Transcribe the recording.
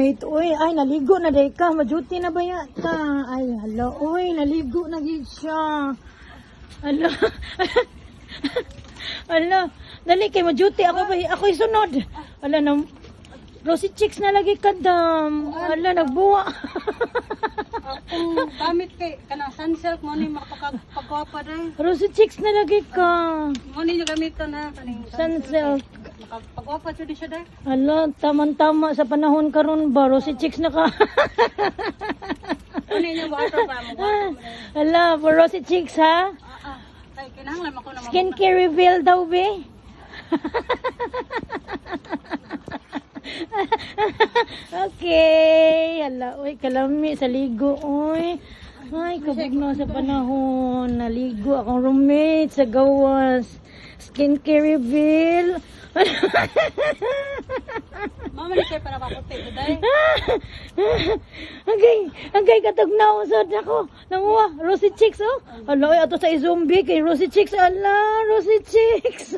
roommate. Uy, ay, naligo na day ka. Maduty na ba yata? Ay, hala. Uy, naligo na gid siya. Hala. Hala. Dali kay maduty. Ako'y sunod. Hala, Rosy Chicks na lagi kadam. Hala, nagbuwa. Kung gamit kay kanang sunsilk mo ni makapagpagwapa dai. Rosy Chicks na lagi ka. Mo ni gamiton ha kaning Sunsilk. makapagwapa jud siya dai. Hala, tamang-tama sa panahon karon ba. Rosy Chicks na ka. Mo ni yung water pa mo. Hala, for Rosy Chicks ha. Kay kinahanglan ako na Skincare reveal daw be. Okay. Hala, uy, kalami sa ligo, uy. Ay, kabog na sa panahon. Naligo akong roommate sa gawas. Skincare reveal. mama ni kay para maputi dai. Agay katog na usod ako. Nanguha, Rosy Chicks, oh. Hala, ato sa zombie kay Rosy Chicks. Ala, Rosy Chicks.